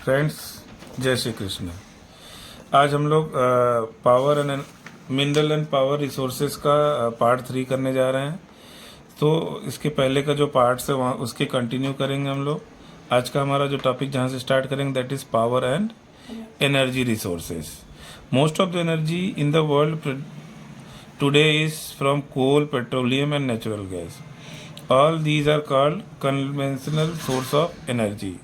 Friends, जय श्री कृष्ण। आज हम लोग power and mineral and power resources का पार्ट 3 करने जा रहे हैं। तो इसके पहले का जो पार्ट्स है वहाँ उसके कंटिन्यू करेंगे हम लोग। आज का हमारा जो टॉपिक जहाँ से स्टार्ट करेंगे that is power and energy resources. Most of the energy in the world today is from coal, petroleum and natural gas. All these are called conventional source of energy.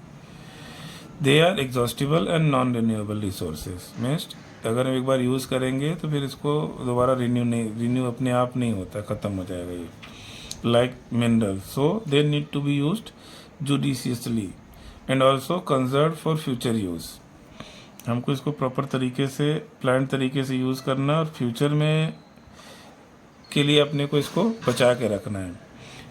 They are exhaustible and non-renewable resources. Means अगर हम एक बार use करेंगे तो फिर इसको दोबारा renew अपने आप नहीं होता, ख़त्म हो जाएगा ये. Like minerals, so they need to be used judiciously and also conserved for future use. हमको इसको प्रॉपर तरीके से, प्लान तरीके से यूज़ करना और फ्यूचर में के लिए अपने को इसको बचा के रखना है.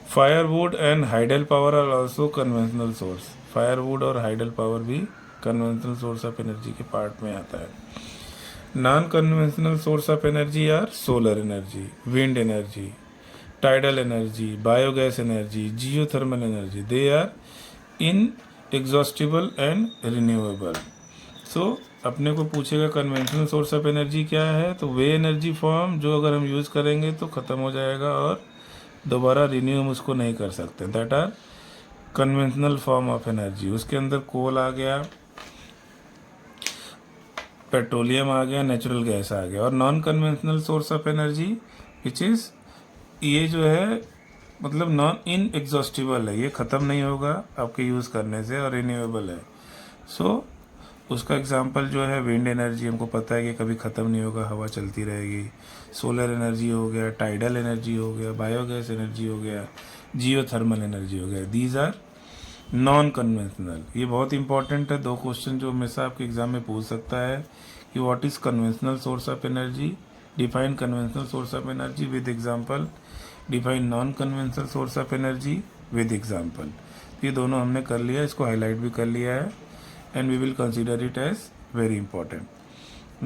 Firewood and hydel power are also conventional source. Firewood और हाइडल पावर भी कन्वेंशनल सोर्स ऑफ एनर्जी के पार्ट में आता है. Non conventional source of energy are solar energy, wind energy, tidal energy, biogas energy, geothermal energy. They are inexhaustible and renewable. So अपने को पूछेगा conventional source of energy क्या है, तो वे एनर्जी फॉर्म जो अगर हम यूज़ करेंगे तो ख़त्म हो जाएगा और दोबारा रिन्यू हम उसको नहीं कर सकते. That are conventional form of energy. उसके अंदर कोल आ गया, पेट्रोलियम आ गया, नेचुरल गैस आ गया. और non conventional source of energy which is, ये जो है मतलब नॉन इन एग्जॉस्टिबल है, ये ख़त्म नहीं होगा आपके यूज़ करने से, और रिन्यूएबल है. सो उसका एग्जांपल जो है विंड एनर्जी, हमको पता है कि कभी ख़त्म नहीं होगा, हवा चलती रहेगी. सोलर एनर्जी हो गया, टाइडल एनर्जी हो गया, बायोगैस एनर्जी हो गया, जियोथर्मल एनर्जी हो गया. These are non conventional. ये बहुत इंपॉर्टेंट है. 2 क्वेश्चन जो हमेशा आपके एग्जाम में पूछ सकता है कि what is conventional source of energy, define conventional source of energy with example, define non conventional source of energy with example. ये दोनों हमने कर लिया, इसको हाईलाइट भी कर लिया है and we will consider it as very important.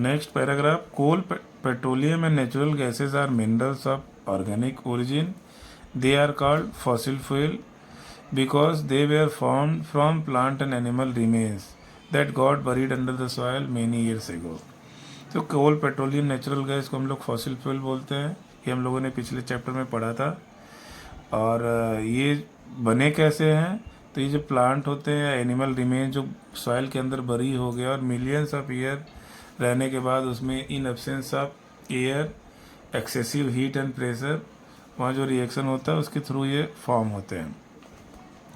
Next paragraph, coal, petroleum and natural gases are minerals of organic origin. They are called fossil fuel because they were formed from plant and animal remains that got buried under the soil many years ago. तो कोल, petroleum, natural gas को हम लोग fossil fuel बोलते हैं. ये हम लोगों ने पिछले चैप्टर में पढ़ा था. और ये बने कैसे हैं, तो ये जो प्लांट होते हैं, एनिमल रिमेन जो सॉइल के अंदर बरी हो गया और मिलियंस ऑफ ईयर रहने के बाद उसमें in absence of air, excessive heat and pressure, वहाँ जो रिएक्शन होता है उसके थ्रू ये फॉर्म होते हैं.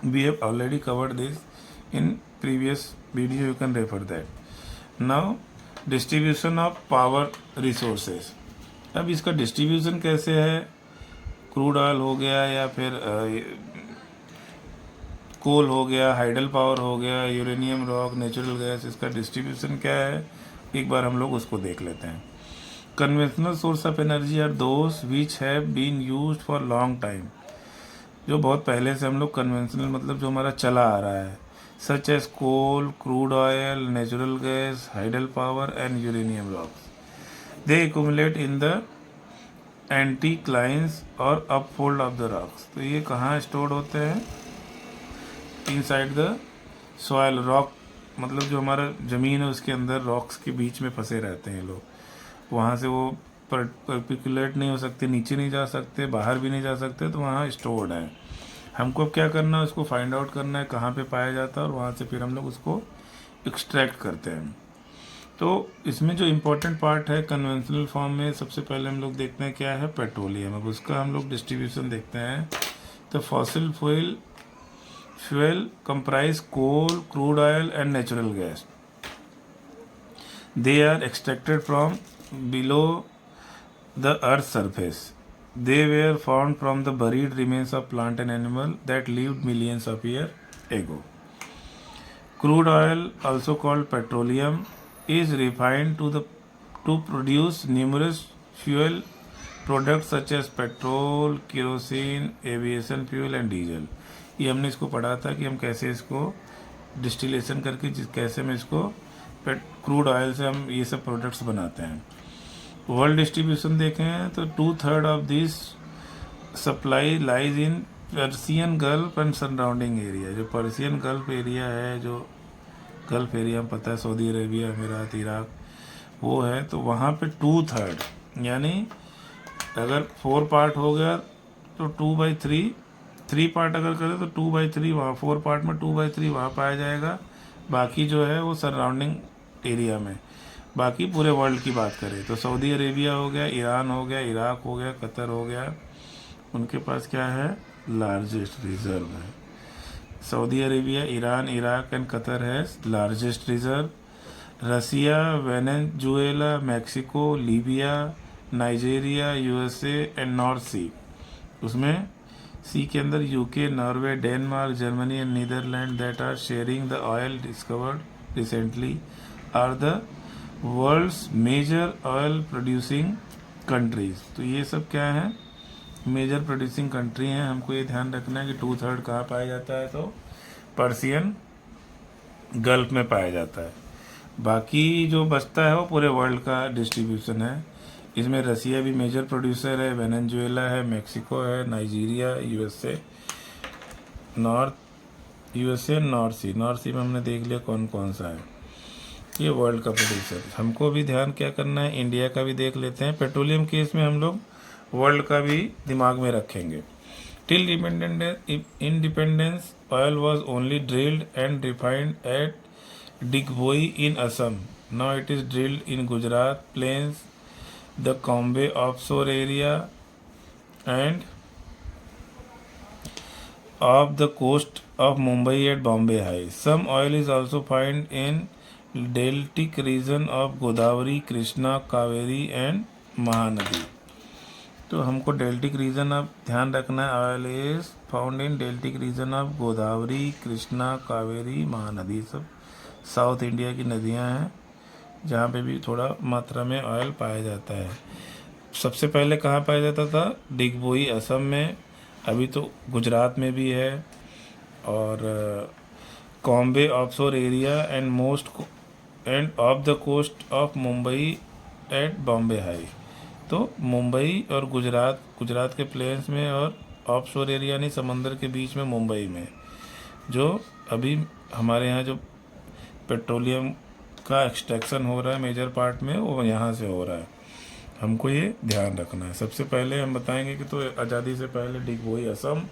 We have already covered this in previous video, you can refer that. Now distribution of power resources. अब इसका डिस्ट्रीब्यूशन कैसे है, क्रूड ऑयल हो गया या फिर कोल हो गया, हाइडल पावर हो गया, यूरेनियम रॉक, नेचुरल गैस, इसका डिस्ट्रीब्यूशन क्या है एक बार हम लोग उसको देख लेते हैं. Conventional source of energy are those which have been used for long time. जो बहुत पहले से हम लोग कन्वेंशनल मतलब जो हमारा चला आ रहा है, such as coal, crude oil, natural gas, hydel power and uranium rocks. They accumulate in the anticlines और अपफोल्ड ऑफ द रॉक्स. तो ये कहाँ स्टोर्ड होते हैं, इनसाइड द सॉयल. रॉक मतलब जो हमारा ज़मीन है उसके अंदर रॉक्स के बीच में फंसे रहते हैं लोग. वहाँ से वो परपिकुलेट नहीं हो सकते, नीचे नहीं जा सकते, बाहर भी नहीं जा सकते, तो वहाँ स्टोर्ड है. हमको अब क्या करना है, उसको फाइंड आउट करना है कहाँ पे पाया जाता है, और वहाँ से फिर हम लोग उसको एक्सट्रैक्ट करते हैं. तो इसमें जो इम्पोर्टेंट पार्ट है कन्वेंशनल फॉर्म में, सबसे पहले हम लोग देखते हैं क्या है, पेट्रोलियम. अब उसका हम लोग डिस्ट्रीब्यूशन देखते हैं. तो fossil fuel comprise coal, crude oil and natural gas. They are extracted from below the earth's surface. They were formed from the buried remains of plant and animal that lived millions of years ago. Crude oil, also called petroleum, is refined to produce numerous fuel products such as petrol, kerosene, aviation fuel and diesel. ये हमने इसको पढ़ा था कि हम कैसे इसको distillation करके कैसे हम इसको क्रूड ऑयल से हम ये सब प्रोडक्ट्स बनाते हैं. वर्ल्ड डिस्ट्रीब्यूशन देखें तो 2/3 of this supply lies in Persian gulf and surrounding area. जो पर्सियन गल्फ एरिया है, जो गल्फ एरिया में पता है, सऊदी अरेबिया, अमीरात, इराक, वो है। तो वहाँ पे 2/3 यानी अगर 4 पार्ट हो गया तो 2/3, 3 पार्ट अगर करें तो 2/3 वहाँ, 4 पार्ट में 2/3 वहाँ पाया जाएगा। बाकी जो है वो सराउंडिंग एरिया में। बाकी पूरे वर्ल्ड की बात करें तो सऊदी अरेबिया हो गया, ईरान हो गया, इराक हो गया, कतर हो गया, उनके पास क्या है, लार्जेस्ट रिजर्व है। Saudi Arabia, Iran, Iraq and Qatar है largest reserve. Russia, Venezuela, Mexico, Libya, Nigeria, USA and North Sea, उसमें सी के अंदर UK, Norway, Denmark, Germany and Netherland that are sharing the oil discovered recently are the world's major oil producing countries. तो ये सब क्या है, major producing country हैं। हमको ये ध्यान रखना है कि 2/3 कहाँ पाया जाता है, तो पर्सियन गल्फ में पाया जाता है। बाकी जो बचता है वो पूरे वर्ल्ड का डिस्ट्रीब्यूशन है। इसमें रसिया भी मेजर प्रोड्यूसर है, वेनेजुएला है, मैक्सिको है, नाइजीरिया, यूएसए, नॉर्थ सी में हमने देख लिया कौन कौन सा है, ये वर्ल्ड का प्रोड्यूसर। हमको भी ध्यान क्या करना है, इंडिया का भी देख लेते हैं। पेट्रोलियम केस में हम लोग वर्ल्ड का भी दिमाग में रखेंगे। Till independence oil was only drilled and refined at Digboi in Assam. Now it is drilled in Gujarat plains, the Cambay offshore area and off the coast of Mumbai at Bombay High. Some oil is also find in deltaic region of Godavari, Krishna, Kaveri and Mahanadi. तो हमको deltaic region अब ध्यान रखना है, oil is found in deltaic region of Godavari, Krishna, Kaveri, Mahanadi, सब south India की नदियां हैं जहाँ पे भी थोड़ा मात्रा में ऑयल पाया जाता है। सबसे पहले कहाँ पाया जाता था, डिगबोई असम में, अभी तो गुजरात में भी है, और Cambay offshore area and off the coast of Mumbai at Bombay High. तो मुंबई और गुजरात के प्लेन्स में, और ऑफशोर एरिया यानी समंदर के बीच में मुंबई में, जो अभी हमारे यहाँ जो पेट्रोलियम का एक्सट्रैक्शन हो रहा है मेजर पार्ट में, वो यहाँ से हो रहा है। हमको ये ध्यान रखना है। सबसे पहले हम बताएंगे कि तो आज़ादी से पहले डिगबोई असम,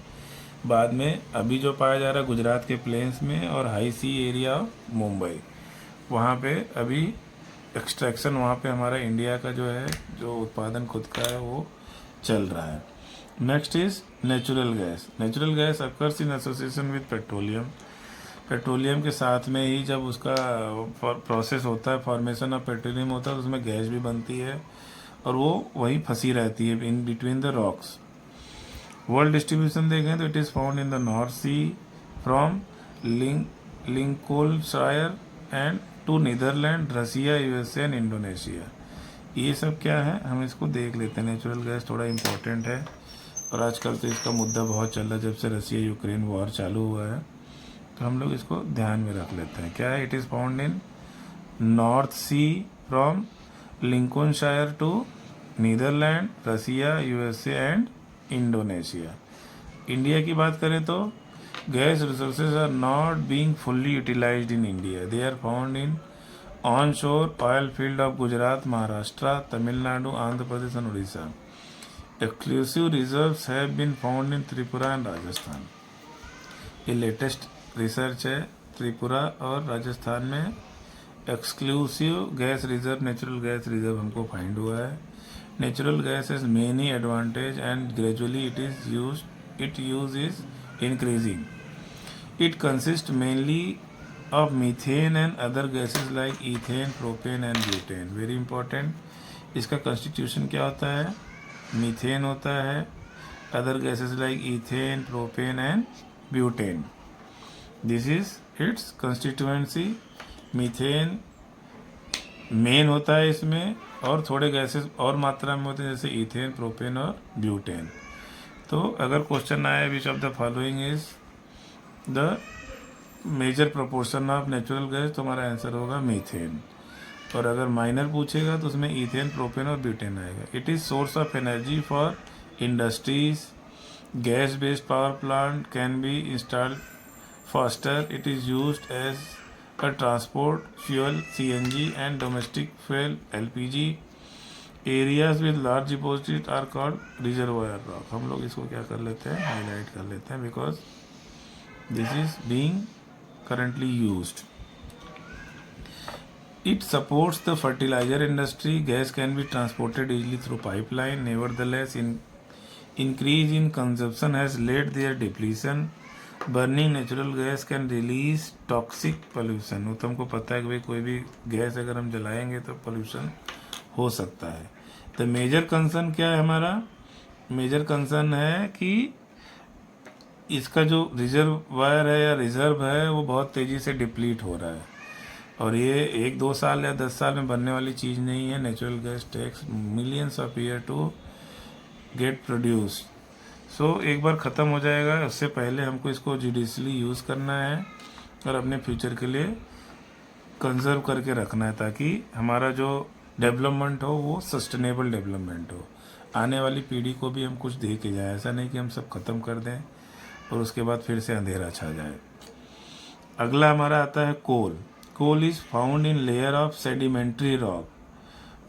बाद में अभी जो पाया जा रहा है गुजरात के प्लेन्स में और हाई सी एरिया मुंबई, वहाँ पे अभी एक्सट्रैक्शन, वहाँ पे हमारा इंडिया का जो है, जो उत्पादन खुद का है, वो चल रहा है। Next is natural gas. Natural gas occurs in association with petroleum. Petroleum के साथ में ही जब उसका प्रोसेस होता है, फॉर्मेशन ऑफ पेट्रोलियम होता है, तो उसमें गैस भी बनती है और वो वहीं फंसी रहती है in between the rocks. World distribution देखें तो it is found in the North Sea from Lincolnshire and to Netherland, Russia, USA and Indonesia. ये सब क्या है, हम इसको देख लेते हैं। नेचुरल गैस थोड़ा इम्पोर्टेंट है और आजकल तो इसका मुद्दा बहुत चल रहा है, जब से रसिया यूक्रेन वॉर चालू हुआ है, तो हम लोग इसको ध्यान में रख लेते हैं। क्या है, it is found in North Sea from Lincolnshire to Netherland, Russia, USA and Indonesia. India की बात करें तो gas resources are not being fully utilized in India. They are found in onshore oil field of Gujarat, Maharashtra, Tamil Nadu, Andhra Pradesh and Odisha. Exclusive reserves have been found in Tripura and Rajasthan. ये latest research है, त्रिपुरा और राजस्थान में exclusive gas reserve, natural gas reserve हमको find हुआ है। Natural gas has many advantage and gradually it use is increasing. It consists mainly of methane and other gases like ethane, propane and butane. Very important. इसका constitution क्या होता है, methane होता है, other gases like ethane, propane and butane. This is its constituency. Methane main होता है इसमें, और थोड़े गैसेस और मात्रा में होते हैं जैसे ईथेन, प्रोपेन और ब्यूटेन। तो अगर क्वेश्चन आए which of the following is the major proportion of natural gas, तो हमारा आंसर होगा मीथेन। और अगर माइनर पूछेगा तो उसमें ईथेन, प्रोपेन और ब्यूटेन आएगा। It is source of energy for industries. Gas based power plant can be installed faster. It is used as a transport fuel CNG and domestic fuel LPG. Areas with large deposits are called reservoir rock. हम लोग इसको क्या कर लेते हैं, highlight कर लेते हैं, because this is being currently used. It supports the fertilizer industry. Gas can be transported easily through pipeline. Nevertheless, increase in consumption has led their depletion. Burning natural gas can release toxic pollution. वो तुमको पता है कि भाई कोई भी gas अगर हम जलाएंगे तो पोल्यूशन हो सकता है. तो मेजर कंसर्न क्या है हमारा? मेजर कंसर्न है कि इसका जो रिजर्वायर है या रिजर्व है वो बहुत तेज़ी से डिप्लीट हो रहा है, और ये 1-2 साल या 10 साल में बनने वाली चीज़ नहीं है. Natural gas takes millions of year to get produce. So एक बार ख़त्म हो जाएगा, उससे पहले हमको इसको जुडिशली यूज़ करना है और अपने फ्यूचर के लिए कंजर्व करके रखना है, ताकि हमारा जो डेवलपमेंट हो वो सस्टेनेबल डेवलपमेंट हो. आने वाली पीढ़ी को भी हम कुछ दे के जाए. ऐसा नहीं कि हम सब ख़त्म कर दें और उसके बाद फिर से अंधेरा छा जाए. अगला हमारा आता है coal. Coal is found in layer of sedimentary rock.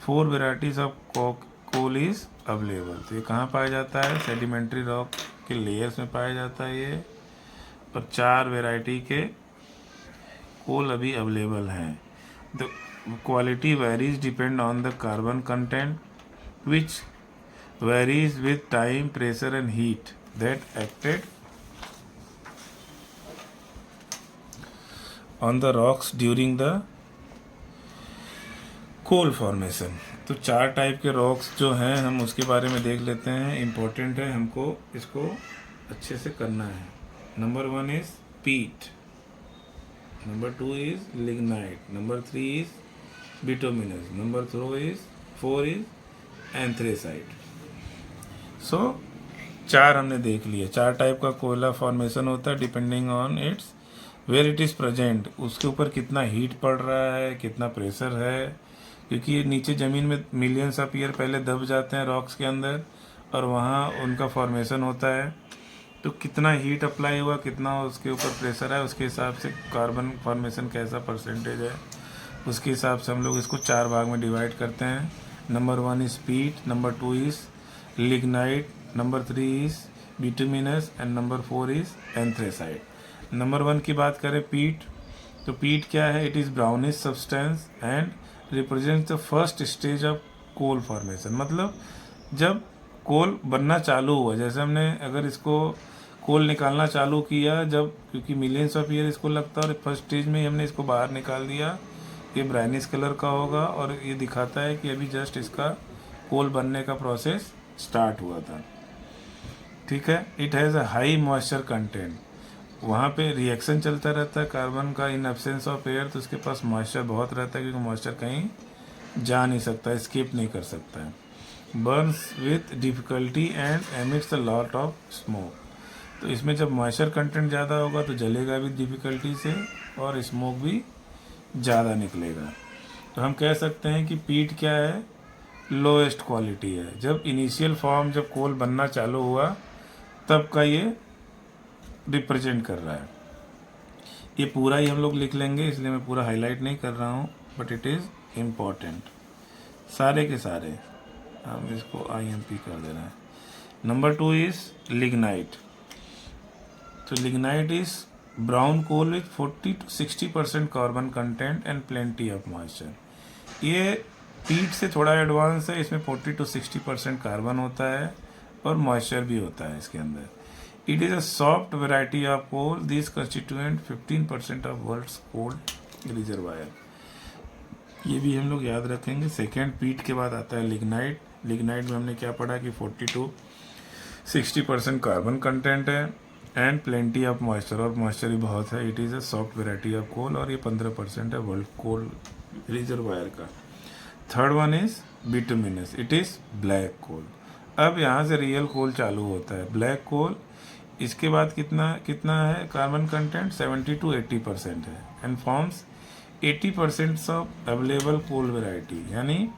4 varieties of coal is available. तो ये कहाँ पाया जाता है? सेडिमेंट्री रॉक के लेयर्स में पाया जाता है ये, और 4 वेराइटी के कोल अभी अवेलेबल हैं. The quality varies depend on the carbon content which varies with time, pressure and heat that acted on the rocks during the coal formation. तो 4 टाइप के रॉक्स जो हैं हम उसके बारे में देख लेते हैं. इम्पोर्टेंट है, हमको इसको अच्छे से करना है. Number 1 is peat, number 2 is lignite, number 3 is bituminous, number 4 is anthracite. So 4 हमने देख लिए. 4 टाइप का कोयला फॉर्मेशन होता है depending on its where it is present. उसके ऊपर कितना हीट पड़ रहा है, कितना प्रेशर है, क्योंकि ये नीचे ज़मीन में मिलियंस ऑफ ईयर पहले दब जाते हैं रॉक्स के अंदर, और वहाँ उनका फॉर्मेशन होता है. तो कितना हीट अप्लाई हुआ, कितना उसके ऊपर प्रेशर है, उसके हिसाब से कार्बन फॉर्मेशन कैसा परसेंटेज है, उसके हिसाब से हम लोग इसको 4 भाग में डिवाइड करते हैं. Number 1 is peat, number 2 is lignite, number 3 is bituminous and number 4 is anthracite. Number 1 की बात करें पीट, तो पीट क्या है? It is brownish substance and represents the first stage of coal formation. मतलब जब कोल बनना चालू हुआ, जैसे हमने अगर इसको कोल निकालना चालू किया जब, क्योंकि मिलियंस ऑफ ईयर इसको लगता है, और फर्स्ट स्टेज में ही हमने इसको बाहर निकाल दिया, ये ब्राउनिश कलर का होगा और ये दिखाता है कि अभी जस्ट इसका कोल बनने का प्रोसेस स्टार्ट हुआ था. ठीक है. It has a high moisture content. वहाँ पे रिएक्शन चलता रहता है कार्बन का इन एब्सेंस ऑफ एयर, तो उसके पास मॉइस्चर बहुत रहता है, क्योंकि मॉइस्चर कहीं जा नहीं सकता, स्किप नहीं कर सकता है. Burns with difficulty and emits a lot of smoke. तो इसमें जब मॉइस्चर कंटेंट ज़्यादा होगा तो जलेगा भी डिफ़िकल्टी से और स्मोक भी ज़्यादा निकलेगा. तो हम कह सकते हैं कि पीट क्या है? लोएस्ट क्वालिटी है. जब इनिशियल फॉर्म, जब कोल बनना चालू हुआ तब का ये रिप्रेजेंट कर रहा है. ये पूरा ही हम लोग लिख लेंगे, इसलिए मैं पूरा हाईलाइट नहीं कर रहा हूँ, बट इट इज़ इम्पॉर्टेंट. सारे के सारे हम इसको IMP कर दे रहे हैं. Number 2 is lignite. तो lignite is brown coal with 40 to 60% carbon content and plenty of moisture. ये पीट से थोड़ा एडवांस है. इसमें 40 to 60% कार्बन होता है और मॉइस्चर भी होता है इसके अंदर. It is a soft variety of coal. These constituent 15% of world's coal reservoir. ये भी हम लोग याद रखेंगे. सेकेंड पीट के बाद आता है लिग्नाइट. लिग्नाइट में हमने क्या पढ़ा कि 40 to 60% कार्बन कंटेंट है एंड प्लेंटी ऑफ मॉइस्चर, और मॉइस्चर भी बहुत है. It is a soft variety of coal, और ये 15% है वर्ल्ड कोल रिजर्वायर का. Third one is bituminous. It is black coal. अब यहाँ से रियल कोल चालू होता है. ब्लैक कोल, इसके बाद कितना है कार्बन कंटेंट? 70 to 80% है and forms 80% of available coal variety. यानी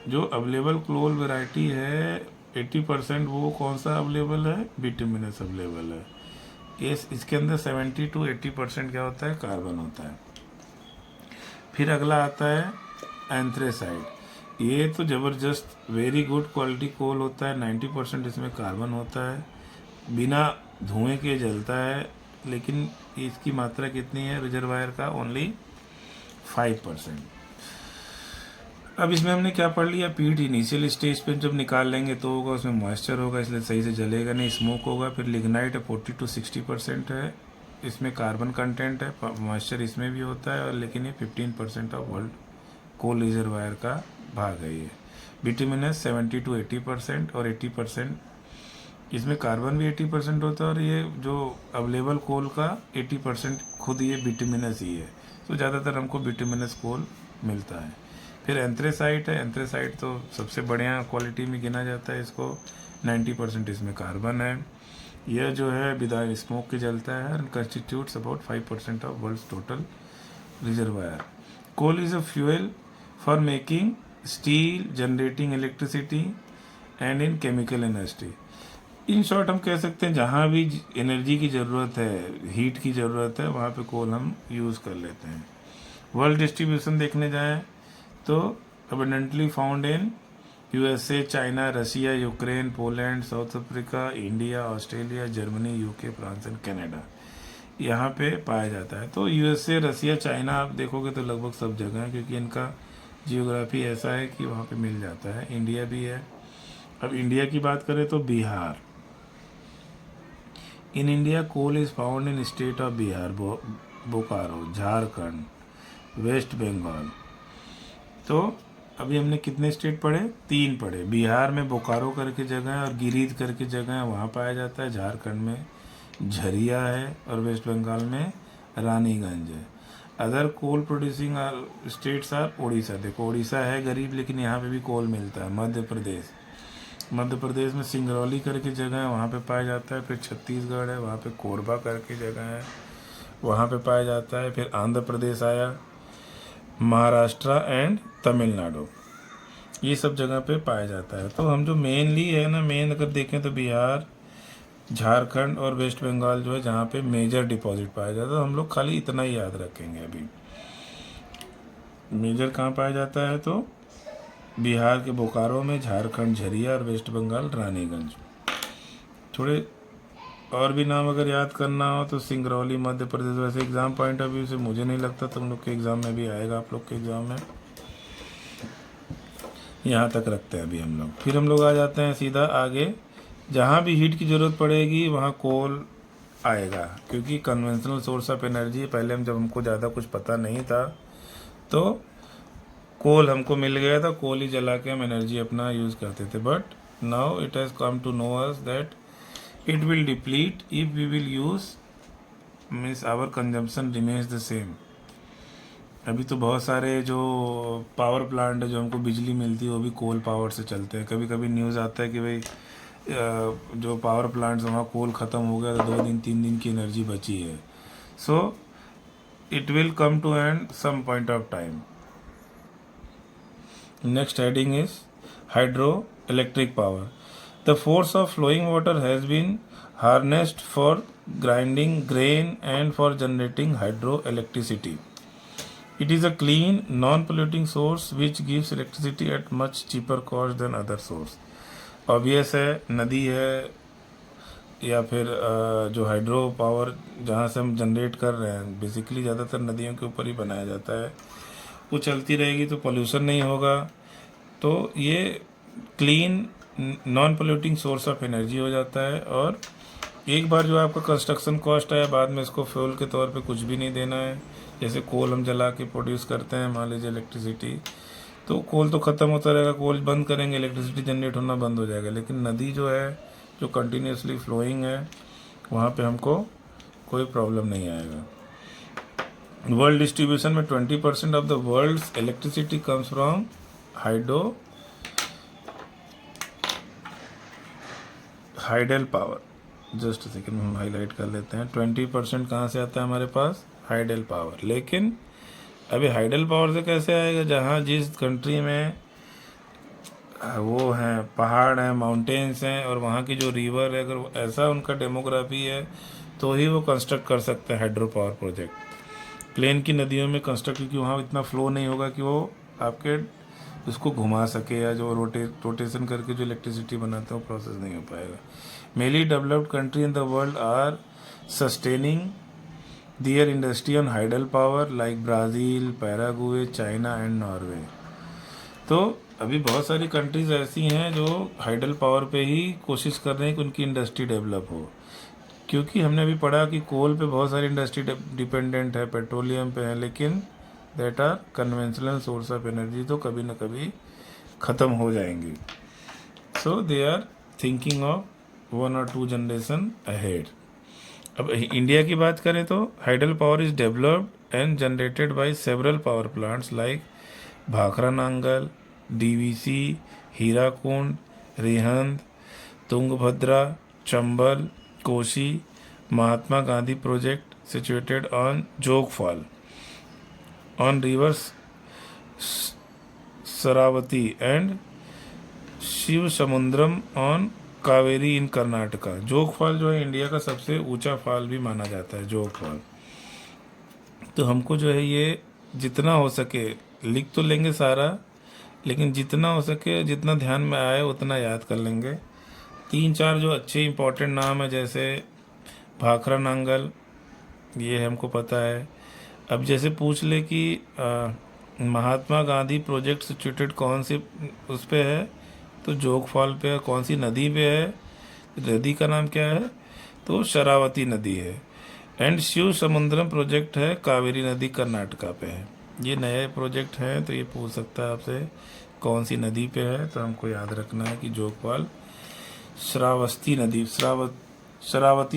जो अवेलेबल कोल वेराइटी है 80% वो कौन सा अवेलेबल है? बिटुमिनस अवेलेबल है. इसके अंदर 70 to 80% क्या होता है? कार्बन होता है. फिर अगला आता है एंथ्रेसाइट। ये तो ज़बरदस्त वेरी गुड क्वालिटी कोल होता है, 90% इसमें कार्बन होता है, बिना धुएं के जलता है, लेकिन इसकी मात्रा कितनी है रिजर्वायर का? ओनली 5%। अब इसमें हमने क्या पढ़ लिया? पीट इनिशियल स्टेज पे जब निकाल लेंगे तो होगा, उसमें मॉइस्चर होगा इसलिए सही से जलेगा नहीं, स्मोक होगा। फिर लिग्नाइट 40 to 60% है, इसमें कार्बन कंटेंट है, मॉइस्चर इसमें भी होता है, और लेकिन ये 15% ऑफ वर्ल्ड कोल रिजर्वायर का भाग है ये। बिटुमिनस 70 to 80% और 80% इसमें कार्बन भी 80% होता है, और ये जो अवेलेबल कोल का 80% खुद ये बिटुमिनस ही है। तो ज़्यादातर हमको बिटुमिनस कोल मिलता है। फिर एंथ्रेसाइट है, एंथ्रेसाइट तो सबसे बढ़िया क्वालिटी में गिना जाता है, इसको 90% इसमें कार्बन है। यह जो है विदाउट स्मोक के जलता है and constitutes about 5% of world total reservoir. Coal is a fuel for making steel, generating electricity and in chemical industry. In short हम कह सकते हैं जहाँ भी एनर्जी की ज़रूरत है, हीट की ज़रूरत है, वहाँ पे कोल हम यूज़ कर लेते हैं। वर्ल्ड डिस्ट्रीब्यूशन देखने जाएँ तो abundantly found in USA, China, Russia, Ukraine, Poland, South Africa, India, Australia, Germany, UK, France and Canada, यहाँ पे पाया जाता है। तो यूएसए, रसिया, चाइना आप देखोगे तो लगभग सब जगह है, क्योंकि इनका जियोग्राफी ऐसा है कि वहाँ पे मिल जाता है। इंडिया भी है। अब इंडिया की बात करें तो Bihar, in India coal is found in state of Bihar, Bokaro, Jharkhand, West Bengal. तो अभी हमने कितने स्टेट पढ़े? 3 पढ़े। बिहार में बोकारो करके जगह है और गिरीद करके जगह है, वहाँ पाया जाता है। झारखंड में झरिया है और वेस्ट बंगाल में रानीगंज है। Other coal producing states are Orissa. देखो उड़ीसा है गरीब, लेकिन यहाँ पे भी कोल मिलता है। मध्य प्रदेश में सिंगरौली करके जगह है, वहाँ पे पाया जाता है। फिर छत्तीसगढ़ है, वहाँ पे कोरबा करके जगह है, वहाँ पे पाया जाता है। फिर आंध्र प्रदेश आया, महाराष्ट्र एंड तमिलनाडु, ये सब जगह पे पाया जाता है। तो हम जो मेनली है ना, मेन अगर देखें तो बिहार, झारखंड और वेस्ट बंगाल जो है जहाँ पे मेजर डिपॉजिट पाया जाता है। तो हम लोग खाली इतना ही याद रखेंगे। अभी मेजर कहाँ पाया जाता है? तो बिहार के बोकारो में, झारखंड झरिया और वेस्ट बंगाल रानीगंज। थोड़े और भी नाम अगर याद करना हो तो सिंगरौली मध्य प्रदेश। वैसे एग्ज़ाम पॉइंट ऑफ व्यू से मुझे नहीं लगता तुम लोग के एग्ज़ाम में भी आएगा, आप लोग के एग्ज़ाम में। यहाँ तक रखते हैं अभी हम लोग। फिर हम लोग आ जाते हैं सीधा आगे, जहाँ भी हीट की ज़रूरत पड़ेगी वहाँ कोल आएगा, क्योंकि कन्वेंशनल सोर्स ऑफ एनर्जी। पहले जब हमको ज़्यादा कुछ पता नहीं था तो कोल हमको मिल गया था, कोल ही जला के हम एनर्जी अपना यूज़ करते थे। But now it has come to know us that it will deplete if we will use, means our consumption remains the same। अभी तो बहुत सारे जो पावर प्लांट है जो हमको बिजली मिलती है वो भी कोल पावर से चलते हैं। कभी कभी न्यूज़ आता है कि भाई जो पावर प्लांट्स वहाँ कोल ख़त्म हो गया तो 2 दिन 3 दिन की एनर्जी बची है। So it will come to end some point of time. Next heading is hydro electric power. The force of flowing water has been harnessed for grinding grain and for generating hydroelectricity. It is a clean, non-polluting source which gives electricity at much cheaper cost than other source. Obvious है, नदी है या फिर जो hydro power जहाँ से हम generate कर रहे हैं, बेसिकली ज़्यादातर नदियों के ऊपर ही बनाया जाता है। वो चलती रहेगी तो पोल्यूशन नहीं होगा। तो ये clean, non polluting source of energy हो जाता है। और एक बार जो आपका कंस्ट्रक्शन कॉस्ट है, बाद में इसको फ्यूल के तौर पे कुछ भी नहीं देना है। जैसे कोल हम जला के प्रोड्यूस करते हैं, मान लीजिए इलेक्ट्रिसिटी, तो कोल तो ख़त्म होता रहेगा, कोल बंद करेंगे इलेक्ट्रिसिटी जनरेट होना बंद हो जाएगा। लेकिन नदी जो है जो कंटिन्यूसली फ्लोइंग है, वहाँ पे हमको कोई प्रॉब्लम नहीं आएगा। वर्ल्ड डिस्ट्रीब्यूशन में 20% of the world's electricity comes from hydel power. Just second हम हाईलाइट कर लेते हैं। 20% कहाँ से आता है हमारे पास? Hydel power. लेकिन अभी हाइडल पावर से कैसे आएगा? जहाँ जिस कंट्री में वो हैं पहाड़ हैं, माउंटेन्स हैं, और वहाँ की जो रिवर है, अगर ऐसा उनका डेमोग्राफी है तो ही वो कंस्ट्रक्ट कर सकते हैं हाइड्रो पावर प्रोजेक्ट। प्लेन की नदियों में कंस्ट्रक्ट, क्योंकि वहाँ इतना फ्लो नहीं होगा कि वो आपके उसको घुमा सके, या जो रोटेशन करके जो इलेक्ट्रिसिटी बनाते हैं वो प्रोसेस नहीं हो पाएगा. Mainly developed country in the world are sustaining their industry on hydel power like Brazil, Paraguay, China and Norway. तो अभी बहुत सारी कंट्रीज ऐसी हैं जो हाइडल पावर पे ही कोशिश कर रहे हैं कि उनकी इंडस्ट्री डेवलप हो, क्योंकि हमने अभी पढ़ा कि कोल पे बहुत सारी इंडस्ट्री डिपेंडेंट है, पेट्रोलियम पे है, लेकिन that are conventional source of energy, तो कभी ना कभी ख़त्म हो जाएंगी. So they are thinking of 1 or 2 generation ahead. अब इंडिया की बात करें तो hydel power is developed and generated by several power plants like Bhakra Nangal, DVC, Hirakud, Rihand, Tungabhadra, Chambal, Kosi, Mahatma Gandhi project situated on Jog fall on rivers Sharavati and Shiva Samudram on Kaveri in Karnataka. जोग फॉल जो है India का सबसे ऊंचा फॉल भी माना जाता है, जोग फॉल. तो हमको जो है ये जितना हो सके लिख तो लेंगे सारा, लेकिन जितना हो सके जितना ध्यान में आए उतना याद कर लेंगे. 3-4 जो अच्छे इंपॉर्टेंट नाम है, जैसे भाखरा नांगल, ये हमको पता है. अब जैसे पूछ ले कि महात्मा गांधी प्रोजेक्ट सिचुएटेड कौन सी उस पे है, तो जोग फॉल पे है. कौन सी नदी पे है, नदी का नाम क्या है, तो शरावती नदी है. एंड शिव समुद्रम प्रोजेक्ट है, कावेरी नदी कर्नाटका पे है. ये नए प्रोजेक्ट हैं, तो ये पूछ सकता है आपसे कौन सी नदी पे है, तो हमको याद रखना है कि जोग फॉल शरावती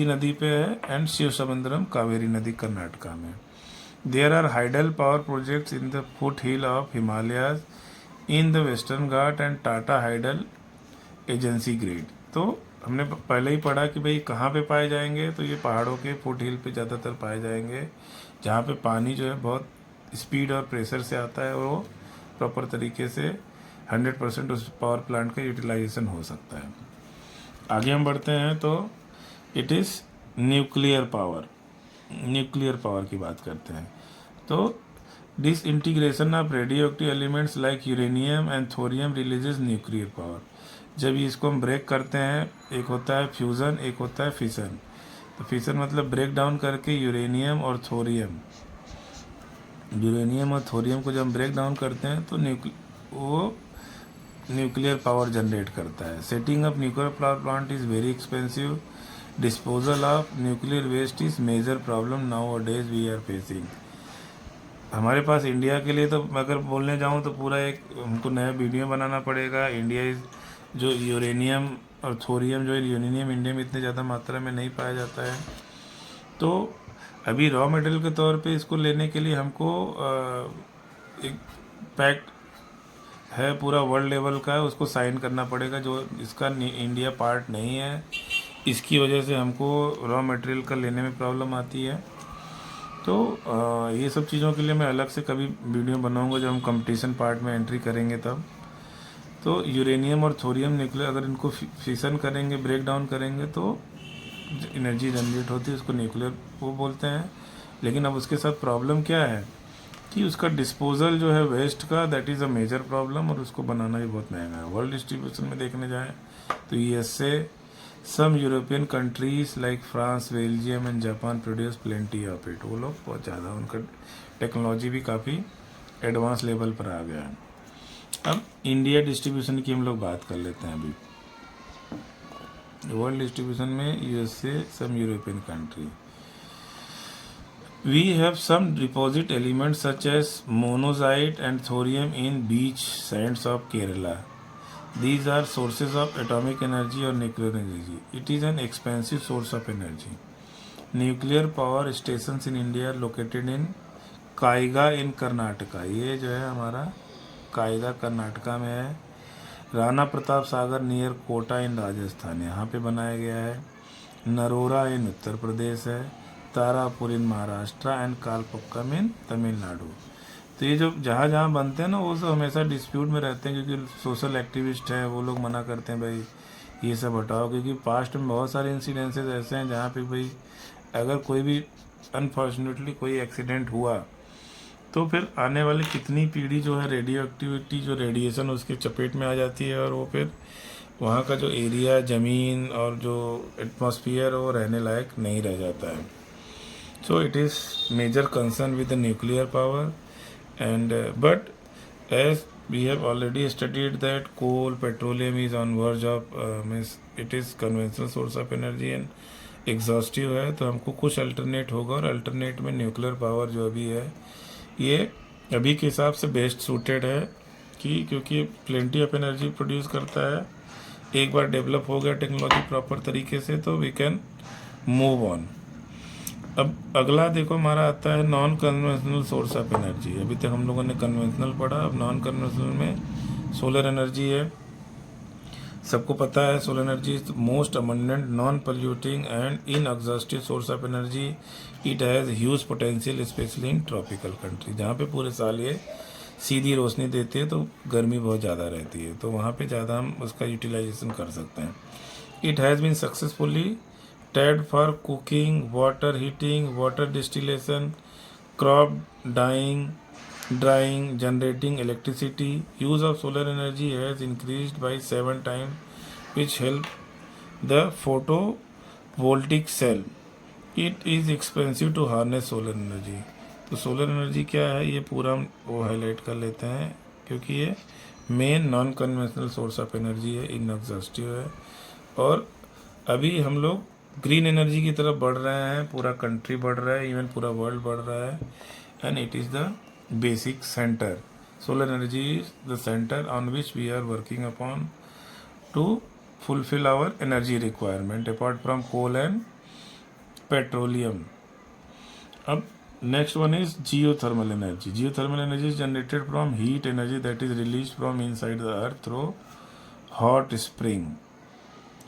नदी पे है एंड शिव समुद्रम कावेरी नदी कर्नाटका में. There are hydel power projects in the foot hill of Himalayas in the western घाट and Tata hydel agency grid. तो हमने पहले ही पढ़ा कि भाई कहाँ पे पाए जाएंगे, तो ये पहाड़ों के फुट हिल पे ज़्यादातर पाए जाएंगे, जहाँ पे पानी जो है बहुत स्पीड और प्रेशर से आता है, और वो प्रॉपर तरीके से 100% उस पावर प्लांट का यूटिलाइजेशन हो सकता है. आगे हम बढ़ते हैं तो it is nuclear power. Nuclear power की बात करते हैं तो disintegration of radio active elements like uranium and thorium releases nuclear power. जब इसको हम ब्रेक करते हैं, एक होता है फ्यूज़न, एक होता है फिशन. तो फिशन मतलब ब्रेक डाउन करके यूरेनियम और थोरियम को जब हम ब्रेक डाउन करते हैं तो वो न्यूक्लियर पावर जनरेट करता है. Setting up nuclear power plant is very expensive. Disposal of nuclear waste is major problem nowadays we are facing. हमारे पास इंडिया के लिए तो अगर बोलने जाऊँ तो पूरा एक हमको नया वीडियो बनाना पड़ेगा. इंडिया इज़ जो यूरेनियम और थोरियम, जो यूरेनियम इंडिया में इतने ज़्यादा मात्रा में नहीं पाया जाता है, तो अभी रॉ मटेरियल के तौर पे इसको लेने के लिए हमको एक पैक्ट है पूरा वर्ल्ड लेवल का है, उसको साइन करना पड़ेगा, जो इसका इंडिया पार्ट नहीं है. इसकी वजह से हमको रॉ मटेरियल का लेने में प्रॉब्लम आती है. तो ये सब चीज़ों के लिए मैं अलग से कभी वीडियो बनाऊंगा जब हम कंपटीशन पार्ट में एंट्री करेंगे तब. तो यूरेनियम और थोरियम न्यूक्लियर अगर इनको फिशन करेंगे, ब्रेक डाउन करेंगे, तो एनर्जी जनरेट होती है, उसको न्यूक्लियर वो बोलते हैं. लेकिन अब उसके साथ प्रॉब्लम क्या है कि उसका डिस्पोजल जो है वेस्ट का, that is a major problem, और उसको बनाना भी बहुत महंगा है. वर्ल्ड डिस्ट्रीब्यूशन में देखने जाएँ तो USA, some European countries like France, Belgium and Japan produce plenty of it. वो लोग बहुत ज़्यादा, उनका टेक्नोलॉजी भी काफ़ी एडवांस लेवल पर आ गया है. अब इंडिया डिस्ट्रीब्यूशन की हम लोग बात कर लेते हैं. अभी वर्ल्ड डिस्ट्रीब्यूशन में USA, some European country. We have some deposit elements such as monazite and thorium in beach sands of Kerala. These are sources of atomic energy or nuclear energy. It is an expensive source of energy. Nuclear power stations in India are located in Kaiga in Karnataka. ये जो है हमारा कायगा कर्नाटका में है. Rana Pratap Sagar near Kota इन राजस्थान, यहाँ पे बनाया गया है. नरोरा इन उत्तर प्रदेश है. तारापुर इन महाराष्ट्र एंड कालपक्कम इन तमिलनाडु. तो ये जो जहाँ जहाँ बनते हैं ना, वो सब हमेशा डिस्प्यूट में रहते हैं, क्योंकि सोशल एक्टिविस्ट हैं, वो लोग मना करते हैं भाई ये सब हटाओ, क्योंकि पास्ट में बहुत सारे इंसिडेंसेस ऐसे हैं जहाँ पे भाई अगर कोई भी अनफॉर्चुनेटली कोई एक्सीडेंट हुआ तो फिर आने वाली कितनी पीढ़ी जो है रेडियो एक्टिविटी जो रेडिएशन उसके चपेट में आ जाती है, और वो फिर वहाँ का जो एरिया, ज़मीन और जो एटमॉस्फेयर वो रहने लायक नहीं रह जाता है. So it is major concern with the nuclear power, and but as we have already studied that coal, petroleum is on verge of means it is conventional source of energy and exhaustive है, तो हमको कुछ alternate होगा, और alternate में nuclear power जो अभी है ये अभी के हिसाब से बेस्ट सूटेड है कि क्योंकि प्लेंटी ऑफ एनर्जी प्रोड्यूस करता है. एक बार डेवलप हो गया टेक्नोलॉजी प्रॉपर तरीके से तो वी कैन मूव ऑन. अब अगला देखो हमारा आता है non conventional source of energy. अभी तक हम लोगों ने कन्वेंशनल पढ़ा, अब नॉन कन्वेंशनल में सोलर एनर्जी है. सबको पता है solar energy is most abundant, non polluting and inexhaustive source of energy. It has huge potential specially in tropical country, जहाँ पे पूरे साल ये सीधी रोशनी देती है तो गर्मी बहुत ज़्यादा रहती है, तो वहाँ पे ज़्यादा हम उसका यूटिलाइजेशन कर सकते हैं. It has been successfully tapped for cooking, water heating, water distillation, crop drying, generating electricity. Use of solar energy has increased by 7 times, which help the photovoltaic cell. It is expensive to harness solar energy. तो solar energy क्या है ये पूरा हम वो highlight कर लेते हैं, क्योंकि ये main non conventional source of energy है, इनएग्जॉस्टिव है, और अभी हम लोग ग्रीन एनर्जी की तरफ बढ़ रहे हैं. पूरा कंट्री बढ़ रहा है, इवन पूरा वर्ल्ड बढ़ रहा है, and it is the basic centre. Solar energy is the centre on which we are working upon to fulfil our energy requirement apart from coal and petroleum. अब next one is geothermal energy. Geothermal energy is generated from heat energy that is release from inside the earth through hot spring.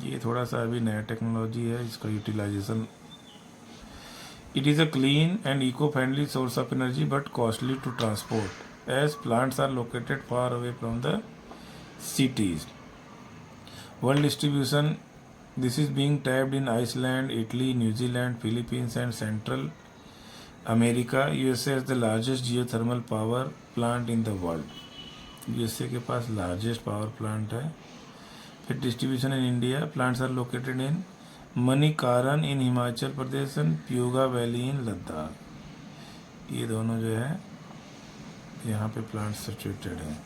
ये थोड़ा सा अभी नया technology है, इसका utilisation. It is a clean and eco friendly source of energy but costly to transport as plants are located far away from the cities. World distribution, this is being tapped in Iceland, Italy, New Zealand, Philippines and central America. USA is the largest geothermal power plant in the world. USA के पास largest power plant है. फिर distribution in India, plants are located in Manikaran in Himachal Pradesh and Puga valley in Ladakh. ये दोनों जो है यहाँ पे प्लांट्स सिचुएटेड हैं.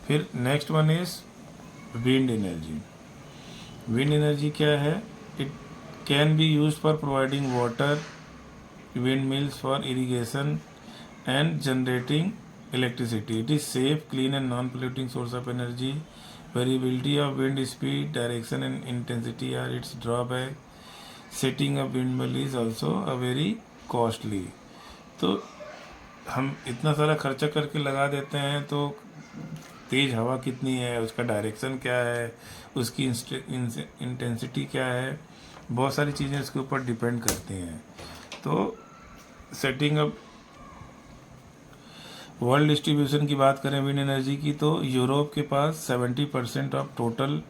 फिर next one is wind energy. Wind energy क्या है? It can be use for providing water, wind mills for irrigation and generating electricity. It is safe, clean and non polluting source of energy. Variability of wind speed, direction and intensity are its drawback. Setting up windmill is also a very costly. तो हम इतना सारा खर्चा करके लगा देते हैं, तो तेज़ हवा कितनी है, उसका डायरेक्शन क्या है, उसकी इंटेंसिटी क्या है, बहुत सारी चीज़ें उसके ऊपर डिपेंड करती हैं. तो सेटिंग अप वर्ल्ड डिस्ट्रीब्यूशन की बात करें विंड एनर्जी की, तो यूरोप के पास 70% of total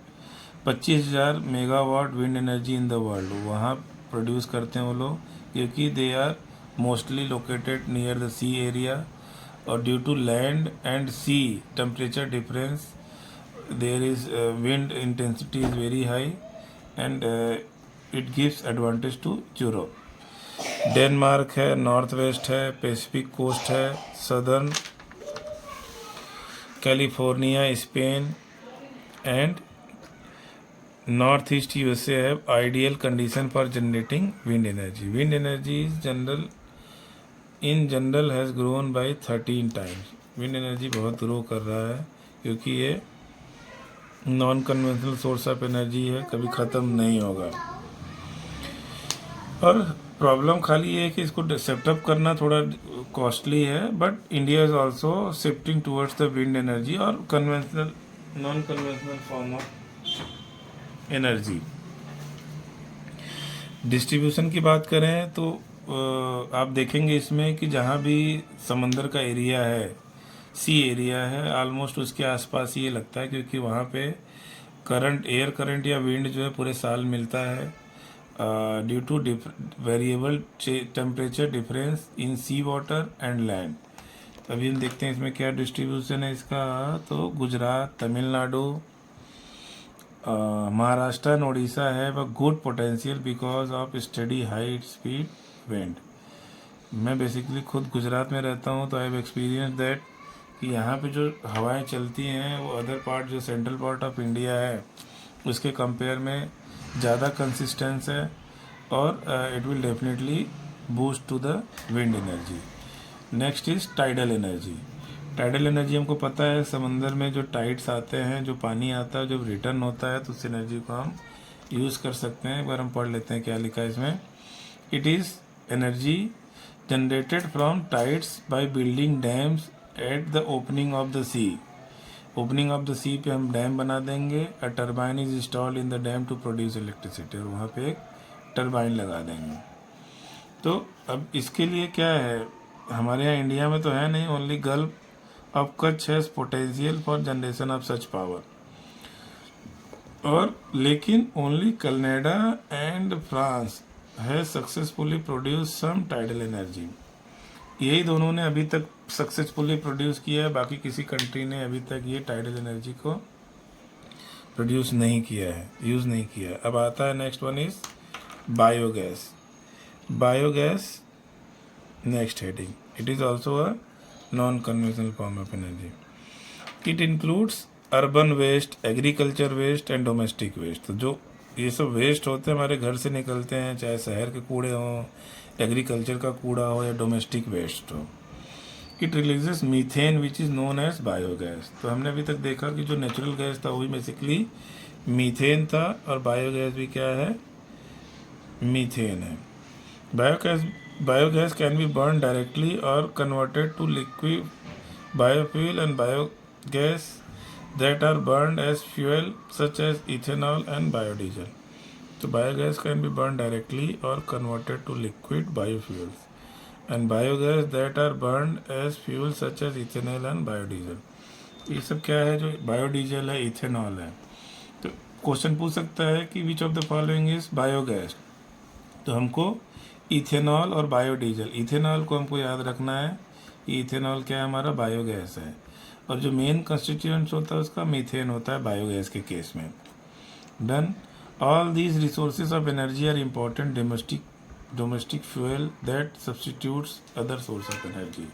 25,000 megawatt wind energy in the world वहाँ प्रोड्यूस करते हैं वो लोग, क्योंकि they are mostly located near the sea area, और due to land and sea temperature difference there is wind intensity is very high and it gives advantage to Europe. Denmark है, north west है, Pacific coast है, southern California, Spain and north east USA have ideal condition for generating wind energy. Wind energy in general has grown by 13 times. Wind energy बहुत grow कर रहा है, क्योंकि ये non conventional source of energy है, कभी ख़त्म नहीं होगा. और प्रॉब्लम खाली ये है कि इसको सेटअप करना थोड़ा कॉस्टली है, but India is also shifting towards the wind energy और conventional non conventional form of energy. Distribution की बात करें तो आप देखेंगे इसमें कि जहाँ भी समंदर का एरिया है, सी एरिया है, ऑलमोस्ट उसके आसपास ये लगता है, क्योंकि वहाँ पे करंट, एयर करंट या विंड जो है पूरे साल मिलता है. Due to variable temperature difference in sea water and land. अभी हम देखते हैं इसमें क्या डिस्ट्रीब्यूशन है इसका। तो Gujarat, Tamil Nadu, Maharashtra and Orissa have a good potential because of study high speed wind. मैं बेसिकली खुद गुजरात में रहता हूँ, तो आई हैव एक्सपीरियंस दैट कि यहाँ पे जो हवाएं चलती हैं वो अदर पार्ट जो सेंट्रल पार्ट ऑफ इंडिया है उसके कंपेयर में ज़्यादा कंसिस्टेंस है, और it will definitely boost to the wind energy. Next is tidal energy. Tidal energy हमको पता है समंदर में जो टाइड्स आते हैं, जो पानी आता है, जब रिटर्न होता है तो उस एनर्जी को हम यूज़ कर सकते हैं। एक बार हम पढ़ लेते हैं क्या लिखा है इसमें। It is energy generated from tides by building dams at the opening of the sea. Opening of the sea पे हम डैम बना देंगे। A turbine is installed in the dam to produce electricity, और वहाँ पे एक टर्बाइन लगा देंगे। तो अब इसके लिए क्या है, हमारे यहाँ इंडिया में तो है नहीं, only gulf of Kutch has potential for generation of such power, और लेकिन only Canada and France has successfully produce some tidal energy. यही दोनों ने अभी तक सक्सेसफुली प्रोड्यूस किया है, बाकी किसी कंट्री ने अभी तक ये टाइडल एनर्जी को प्रोड्यूस नहीं किया है, यूज़ नहीं किया है। अब आता है next one is biogas. Biogas next heading, it is also a non conventional form of energy. It includes urban waste, agriculture waste and domestic waste. तो जो ये सब वेस्ट होते हैं हमारे घर से निकलते हैं, चाहे शहर के कूड़े हों, एग्रीकल्चर का कूड़ा हो या डोमेस्टिक वेस्ट हो। It releases methane which is known as biogas. तो हमने अभी तक देखा कि जो नेचुरल गैस था वही बेसिकली मीथेन था, और बायोगैस भी क्या है, मीथेन है। Biogas can be burn directly और converted to liquid biofuel and biogas that are burned as fuel such as ethanol and biodiesel. So biogas can be burned directly or converted to liquid biofuels, and biogas that are burned as fuel such as ethanol and biodiesel. ये सब क्या है, जो biodiesel है, ethanol है। तो question पूछ सकता है कि विच of the following is biogas. तो हमको इथेनॉल और बायोडीजल, इथेनॉल को हमको याद रखना है कि इथेनॉल क्या है, हमारा बायोगैस है, और जो मेन कंस्टिट्यूएंट्स होता है उसका मीथेन होता है बायोगैस के केस में। Done. All these resources of energy are important domestic fuel that substitutes other source of energy.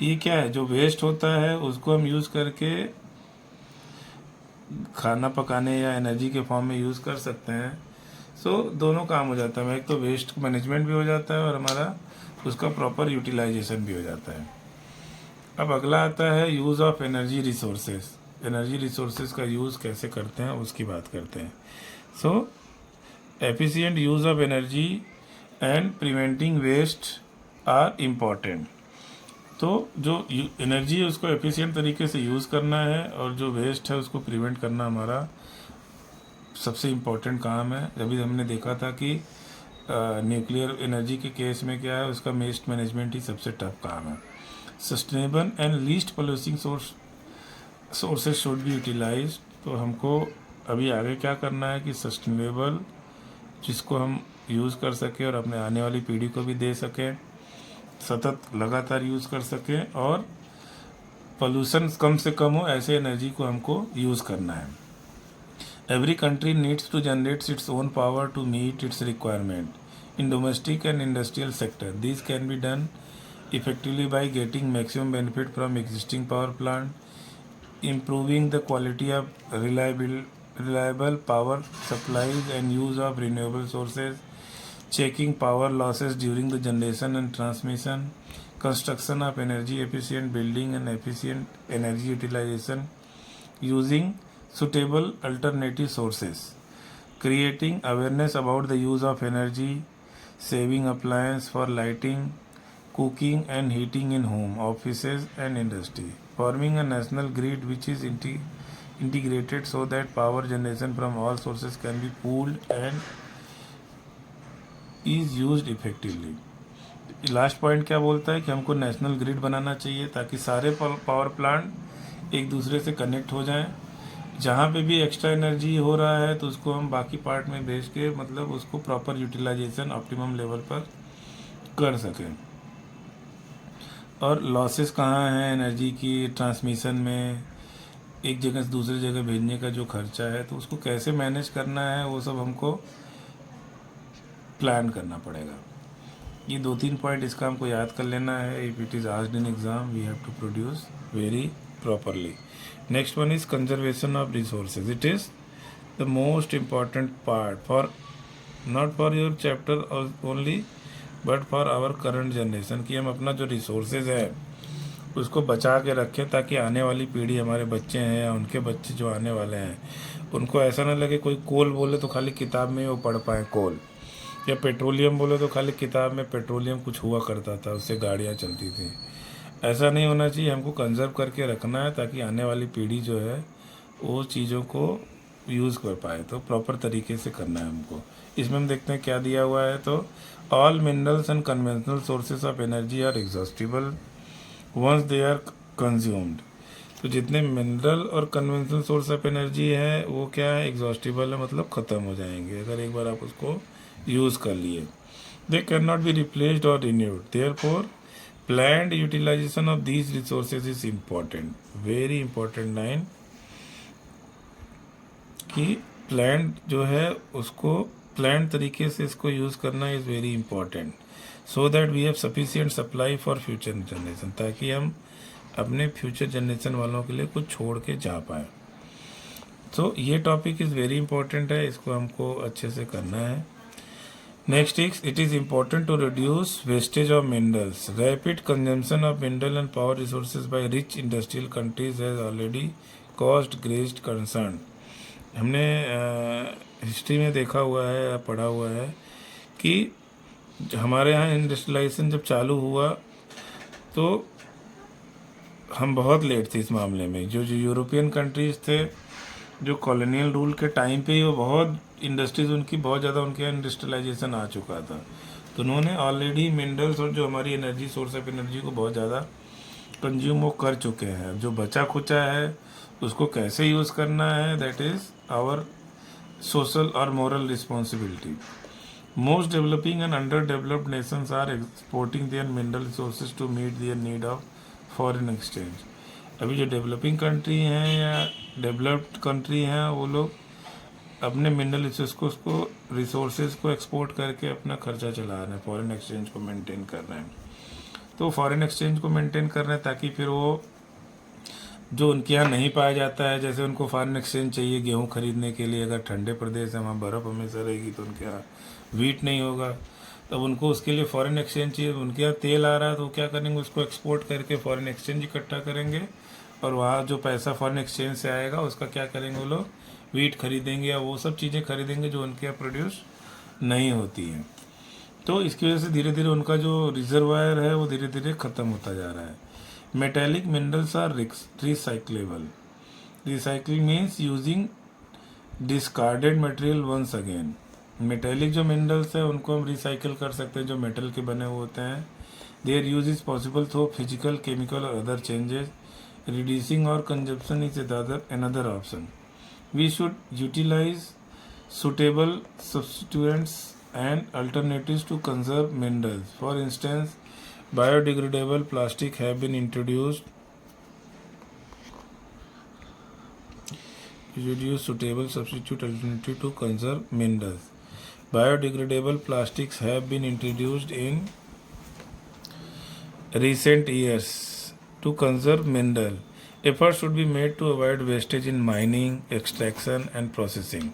ये क्या है, जो वेस्ट होता है उसको हम यूज़ करके खाना पकाने या एनर्जी के फॉर्म में यूज़ कर सकते हैं। सो दोनों काम हो जाता है, एक तो वेस्ट मैनेजमेंट भी हो जाता है और हमारा उसका प्रॉपर यूटिलाइजेशन भी हो जाता है। अब अगला आता है use of energy resources. Energy resources का यूज़ कैसे करते हैं उसकी बात करते हैं। So efficient use of energy and preventing waste are important. तो जो एनर्जी है उसको एफिशिएंट तरीके से यूज़ करना है, और जो वेस्ट है उसको प्रिवेंट करना हमारा सबसे इम्पॉर्टेंट काम है। अभी हमने देखा था कि न्यूक्लियर एनर्जी के केस में क्या है, उसका वेस्ट मैनेजमेंट ही सबसे टफ काम है। Sustainable and least polluting sources should be utilize. तो हमको अभी आगे क्या करना है कि सस्टेनेबल जिसको हम यूज़ कर सकें और अपने आने वाली पीढ़ी को भी दे सकें, सतत लगातार यूज़ कर सकें, और पोल्यूशन कम से कम हो, ऐसे एनर्जी को हमको यूज़ करना है। Every country needs to generate its own power to meet its requirement in domestic and industrial sector. This can be done effectively by getting maximum benefit from existing power plant, improving the quality of reliable power supplies and use of renewable sources, checking power losses during the generation and transmission, construction of energy efficient building and efficient energy utilization, using suitable alternative sources, creating awareness about the use of energy saving appliance for lighting, cooking and heating in home, offices and industry, forming a national grid which is integrated so that power generation from all sources can be pooled and is used effectively. Last point क्या बोलता है कि हमको national grid बनाना चाहिए ताकि सारे power plant एक दूसरे से कनेक्ट हो जाएं, जहाँ पे भी एक्स्ट्रा एनर्जी हो रहा है तो उसको हम बाकी पार्ट में भेज के मतलब उसको प्रॉपर यूटिलाइजेशन ऑप्टिमम लेवल पर कर सकें। और लॉसेस कहाँ हैं एनर्जी की ट्रांसमिशन में, एक जगह से दूसरी जगह भेजने का जो खर्चा है, तो उसको कैसे मैनेज करना है वो सब हमको प्लान करना पड़ेगा। ये 2-3 पॉइंट इसका हमको याद कर लेना है। If it is asked in exam we have to produce very properly. Next one is conservation of resources. It is the most important part for not for your chapter only but for our current generation, कि हम अपना जो resources है उसको बचा के रखें ताकि आने वाली पीढ़ी, हमारे बच्चे हैं या उनके बच्चे जो आने वाले हैं, उनको ऐसा ना लगे कोई कोल बोले तो खाली किताब में वो पढ़ पाए कोल, या पेट्रोलियम बोले तो खाली किताब में पेट्रोलियम कुछ हुआ करता था, उससे गाड़ियाँ चलती थी। ऐसा नहीं होना चाहिए, हमको कंजर्व करके रखना है ताकि आने वाली पीढ़ी जो है वो चीज़ों को यूज़ कर पाए। तो प्रॉपर तरीके से करना है हमको। इसमें हम देखते हैं क्या दिया हुआ है। तो all minerals and conventional sources of energy are exhaustible once they are consumed. तो जितने मिनरल और कन्वेंशनल सोर्स ऑफ एनर्जी है वो क्या है, एग्जॉस्टिबल है, मतलब ख़त्म हो जाएंगे अगर एक बार आप उसको यूज़ कर लिए। They can not be replaced और renewed, therefore planned utilization of these resources is important, very important line, कि प्लान जो है उसको प्लान तरीके से इसको यूज़ करना is very important, so that we have sufficient supply for future generation, ताकि हम अपने फ्यूचर जनरेशन वालों के लिए कुछ छोड़ के जा पाए। तो ये टॉपिक इज़ वेरी इंपॉर्टेंट है, इसको हमको अच्छे से करना है। Next is, it is important to reduce wastage of minerals. Rapid consumption of mineral and power resources by rich industrial countries has already caused great concern. हमने हिस्ट्री में देखा हुआ है या पढ़ा हुआ है कि हमारे यहाँ इंडस्ट्रियलाइजेशन जब चालू हुआ तो हम बहुत लेट थे इस मामले में। जो यूरोपियन कंट्रीज़ थे, जो कॉलोनियल रूल के टाइम पे ही वो बहुत इंडस्ट्रीज़ उनकी बहुत ज़्यादा, उनके यहाँ इंडस्ट्रियलाइजेशन आ चुका था, तो उन्होंने ऑलरेडी मिनरल्स और जो हमारी एनर्जी सोर्स ऑफ एनर्जी को बहुत ज़्यादा कंज्यूम वो कर चुके हैं। जो बचा खुचा है उसको कैसे यूज़ करना है, दैट इज़ आवर सोशल और moral responsibility. Most developing and under developed nations are exporting their mineral resources to meet their need of foreign exchange. अभी जो डेवलपिंग कंट्री हैं या डेवलप्ड कंट्री हैं वो लोग अपने मिनरल रिसोर्सेज को एक्सपोर्ट करके अपना खर्चा चला रहे हैं, फॉरेन एक्सचेंज को मेंटेन कर रहे हैं। तो फॉरेन एक्सचेंज को मेंटेन कर रहे हैं ताकि फिर वो जो उनके यहाँ नहीं पाया जाता है, जैसे उनको फॉरेन एक्सचेंज चाहिए गेहूँ खरीदने के लिए, अगर ठंडे प्रदेश है वहाँ बर्फ़ हमेशा रहेगी तो उनके यहाँ वीट नहीं होगा, तब उनको उसके लिए फॉरेन एक्सचेंज चाहिए। उनके यहाँ तेल आ रहा है तो क्या करेंगे, उसको एक्सपोर्ट करके फॉरेन एक्सचेंज इकट्ठा करेंगे और वहाँ जो पैसा फॉरेन एक्सचेंज से आएगा उसका क्या करेंगे, वो लोग वीट खरीदेंगे या वो सब चीज़ें खरीदेंगे जो उनके यहाँ प्रोड्यूस नहीं होती हैं। तो इसकी वजह से धीरे धीरे उनका जो रिजर्वायर है वो धीरे धीरे ख़त्म होता जा रहा है। Metallic minerals are recyclable. Recycling means using discarded material once again. Metallic जो मिनरल्स है उनको हम रिसाइकिल कर सकते हैं, जो मेटल के बने हुए होते हैं। Their use is possible through physical, chemical और other changes. Reducing or consumption is another option. We should utilize suitable substituents and alternatives to conserve minerals. For instance, biodegradable plastic have been introduced. You should use suitable substitute alternative to conserve minerals. Biodegradable plastics have been introduced in recent years to conserve mineral. Efforts should be made to avoid wastage in mining, extraction and processing.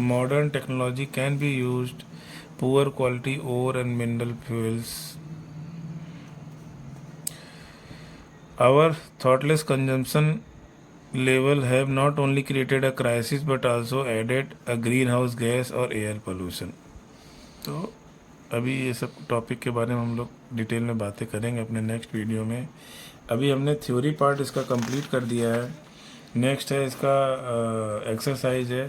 Modern technology can be used. Poor quality ore and mineral fuels. Our thoughtless consumption level have not only created a crisis but also added a greenhouse gas or air pollution. तो अभी ये सब topic के बारे में हम लोग detail में बातें करेंगे अपने नेक्स्ट वीडियो में। अभी हमने थ्योरी पार्ट इसका कंप्लीट कर दिया है। नेक्स्ट है इसका एक्सरसाइज है।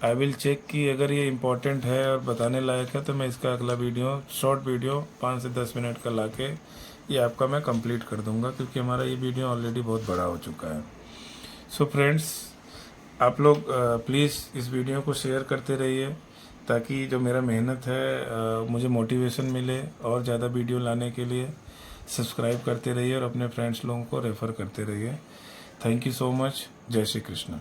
आई विल चेक कि अगर ये इम्पोर्टेंट है और बताने लायक है तो मैं इसका अगला वीडियो, शॉर्ट वीडियो 5 से 10 मिनट का लाके ये आपका मैं कंप्लीट कर दूंगा, क्योंकि हमारा ये वीडियो ऑलरेडी बहुत बड़ा हो चुका है। सो फ्रेंड्स, आप लोग प्लीज़ इस वीडियो को शेयर करते रहिए ताकि जो मेरा मेहनत है मुझे मोटिवेशन मिले और ज़्यादा वीडियो लाने के लिए। सब्सक्राइब करते रहिए और अपने फ्रेंड्स लोगों को रेफ़र करते रहिए। Thank you so much. जय श्री कृष्ण।